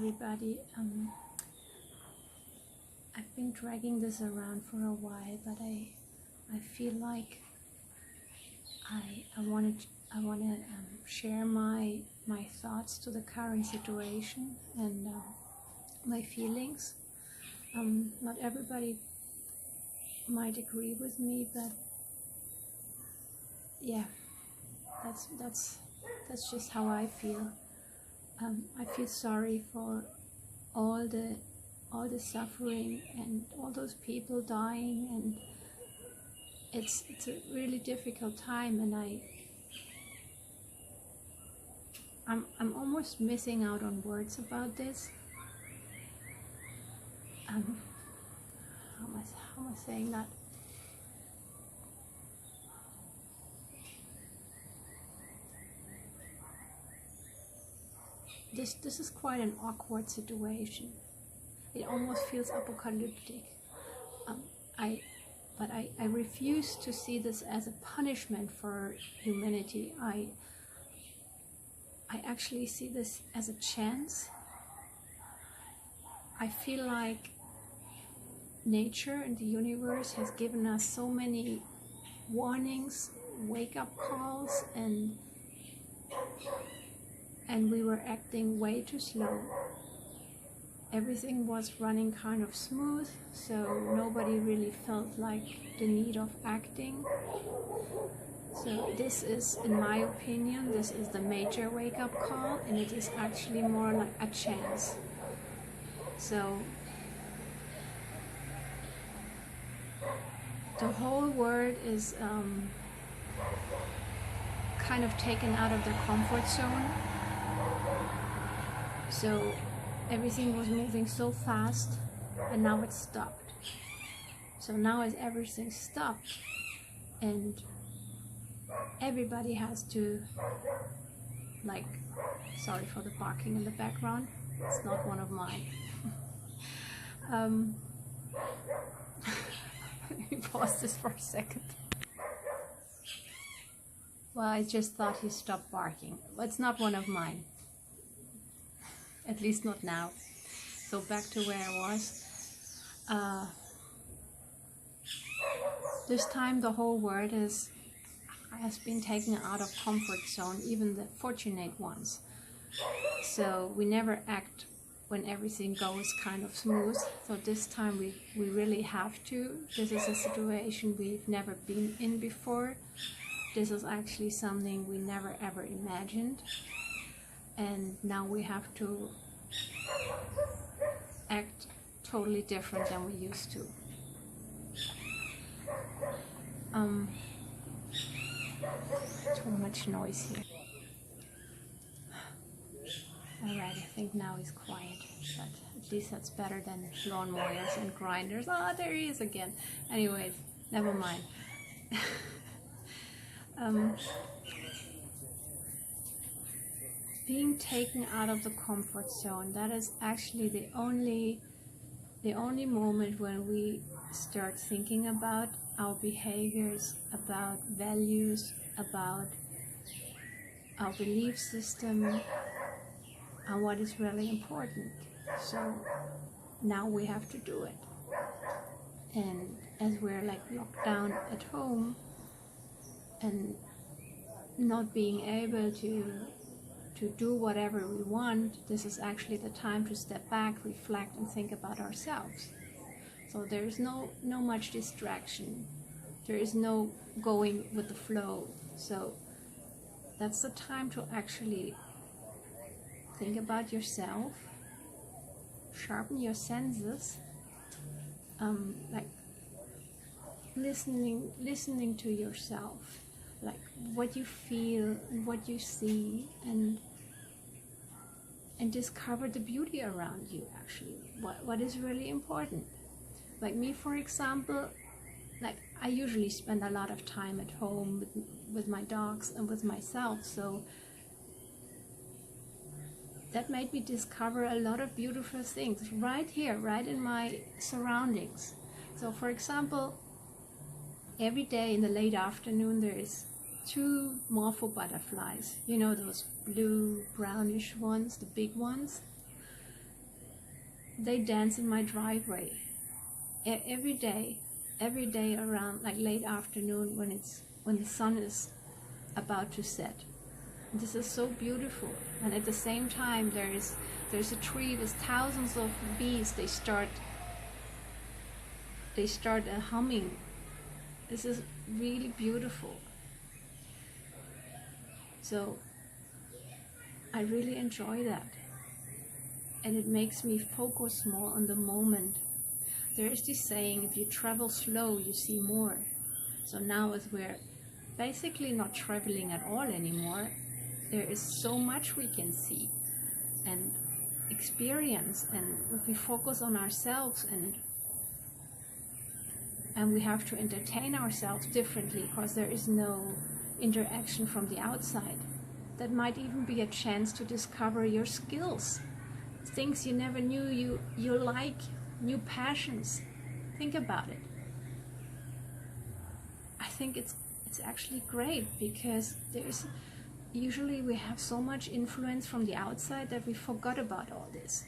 everybody. I've been dragging this around for a while, but I feel like I want to share my thoughts to the current situation and my feelings. Not everybody might agree with me, but yeah, that's just how I feel. I feel sorry for all the suffering and all those people dying, and it's a really difficult time, and I'm almost missing out on words about this. How am I saying that? This is quite an awkward situation. It almost feels apocalyptic. But I refuse to see this as a punishment for humanity. I actually see this as a chance. I feel like nature and the universe has given us so many warnings, wake-up calls, and we were acting way too slow. Everything was running kind of smooth, so nobody really felt like the need of acting. So this is, in my opinion, this is the major wake-up call, and it is actually more like a chance. So the whole world is kind of taken out of their comfort zone. So everything was moving so fast, and now it's stopped. So now is everything stopped, and everybody has to, like, sorry for the barking in the background, it's not one of mine. Let me pause this for a second. Well, I just thought he stopped barking. It's not one of mine. At least not now. So back to where I was. This time the whole world has been taken out of comfort zone, even the fortunate ones. So we never act when everything goes kind of smooth. So this time we really have to. This is a situation we've never been in before. This is actually something we never ever imagined. And now we have to act totally different than we used to. Too much noise here. Alright, I think now he's quiet, but at least that's better than lawnmowers and grinders. Ah, there he is again. Anyways, never mind. Being taken out of the comfort zone, that is actually the only moment when we start thinking about our behaviors, about values, about our belief system, and what is really important. So now we have to do it. And as we're like locked down at home and not being able to do whatever we want, this is actually the time to step back, reflect, and think about ourselves. So there is no much distraction. There is no going with the flow. So that's the time to actually think about yourself, sharpen your senses, like listening to yourself, like what you feel and what you see, and discover the beauty around you. Actually, what is really important. Like me, for example, like I usually spend a lot of time at home with my dogs and with myself, so that made me discover a lot of beautiful things right here, right in my surroundings. So for example, every day in the late afternoon there is 2 morpho butterflies, you know, those blue brownish ones, the big ones. they dance in my driveway every day around like late afternoon when the sun is about to set. This is so beautiful. And at the same time, there's a tree with thousands of bees. They start humming. This is really beautiful. So I really enjoy that, and it makes me focus more on the moment. There is this saying, if you travel slow, you see more. So now, as we're basically not traveling at all anymore, there is so much we can see and experience, and if we focus on ourselves, and we have to entertain ourselves differently because there is no interaction from the outside. That might even be a chance to discover your skills, things you never knew you like, new passions. Think about it. I think it's actually great, because usually we have so much influence from the outside that we forgot about all this.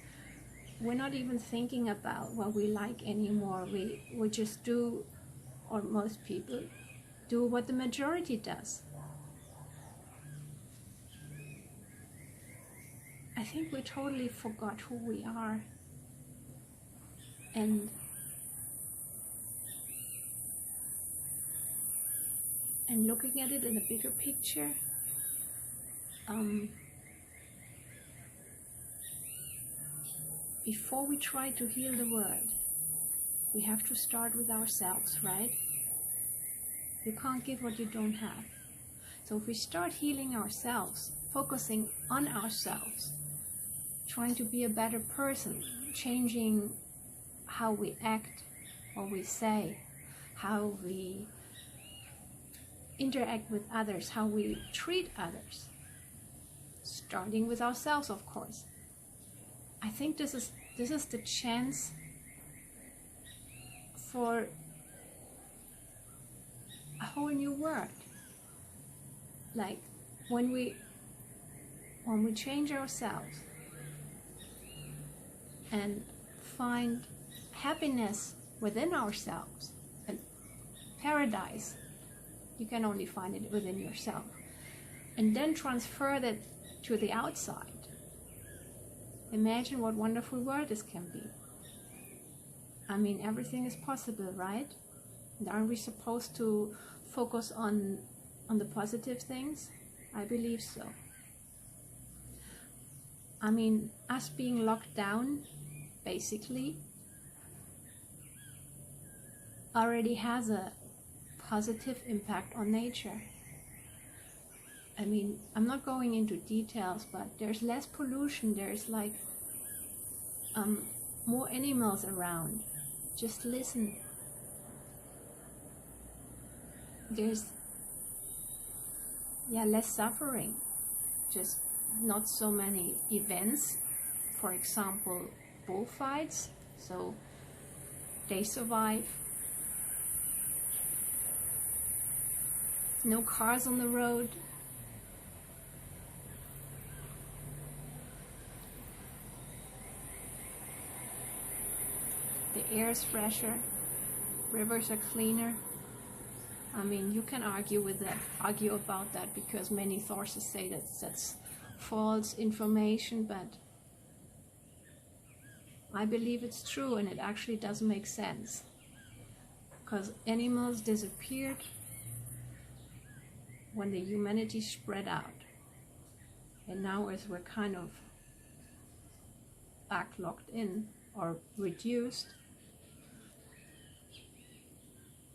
We're not even thinking about what we like anymore. We just do, or most people do, what the majority does. I think we totally forgot who we are. And looking at it in a bigger picture, before we try to heal the world, we have to start with ourselves, right? You can't give what you don't have. So if we start healing ourselves, focusing on ourselves, trying to be a better person, changing how we act, what we say, how we interact with others, how we treat others, starting with ourselves, of course. I think this is the chance for a whole new world. Like when we change ourselves and find happiness within ourselves, and paradise, you can only find it within yourself, and then transfer that to the outside. Imagine what wonderful world this can be. I mean, everything is possible, right? And aren't we supposed to focus on the positive things? I believe so. I mean, us being locked down, basically, already has a positive impact on nature. I mean, I'm not going into details, but there's less pollution, there's like more animals around. Just listen. There's less suffering, just not so many events. For example, bullfights, so they survive. No cars on the road. The air is fresher, rivers are cleaner. I mean, you can argue about that, because many sources say that that's false information, but I believe it's true, and it actually does make sense, because animals disappeared when the humanity spread out, and now as we're kind of back locked in or reduced,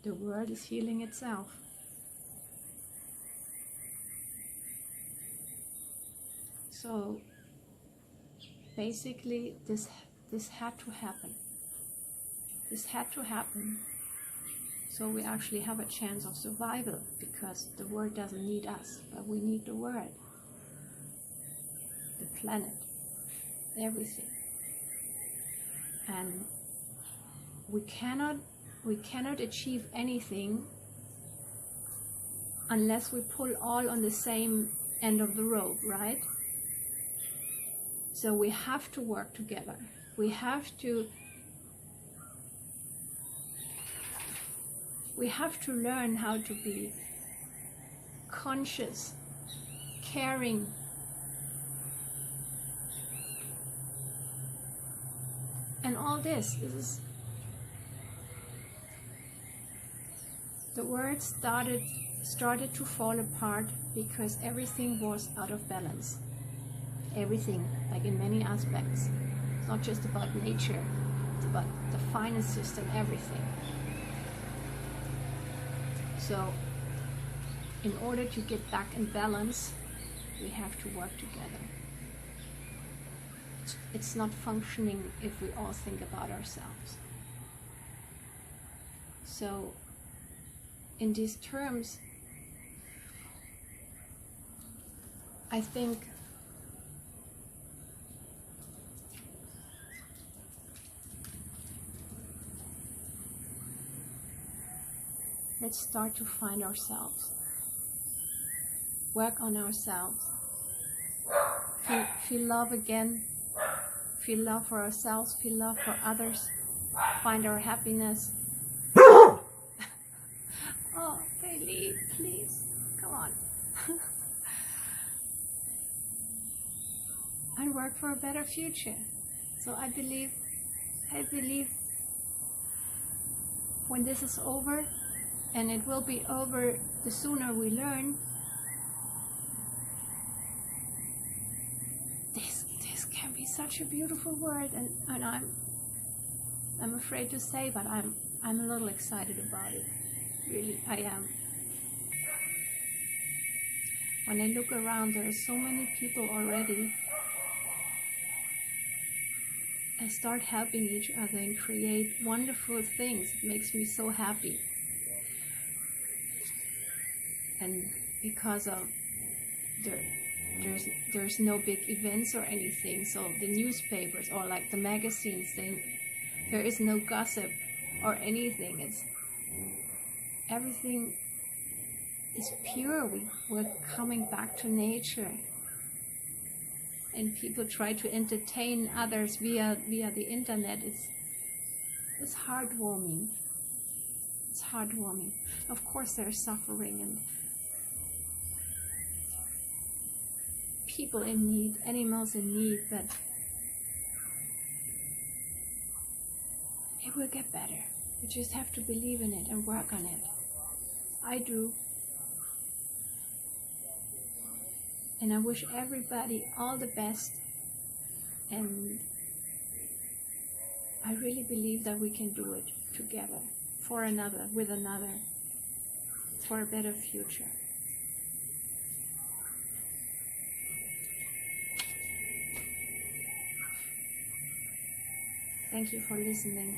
the world is healing itself. So basically this had to happen. This had to happen, so we actually have a chance of survival, because the world doesn't need us, but we need the world, the planet, everything. And we cannot achieve anything unless we pull all on the same end of the rope, right? So we have to work together. We have to learn how to be conscious, caring, and all this is the world started to fall apart because everything was out of balance. Everything, like in many aspects. It's not just about nature, it's about the finance system, everything. So, in order to get back in balance, we have to work together. It's not functioning if we all think about ourselves. So, in these terms, I think let's start to find ourselves, work on ourselves, feel love again, feel love for ourselves, feel love for others, find our happiness. Oh, Bailey, please, come on. And work for a better future. So I believe when this is over, and it will be over the sooner we learn, this can be such a beautiful world, and I'm afraid to say, but I'm a little excited about it. Really, I am. When I look around, there are so many people already and start helping each other and create wonderful things. It makes me so happy. And because of there's no big events or anything, so the newspapers or like the magazines, there is no gossip or anything. Everything is pure. We're coming back to nature, and people try to entertain others via the internet. It's heartwarming. It's heartwarming. Of course, there's suffering and people in need, animals in need, but it will get better. We just have to believe in it and work on it. I do. And I wish everybody all the best. And I really believe that we can do it together, for another, with another, for a better future. Thank you for listening.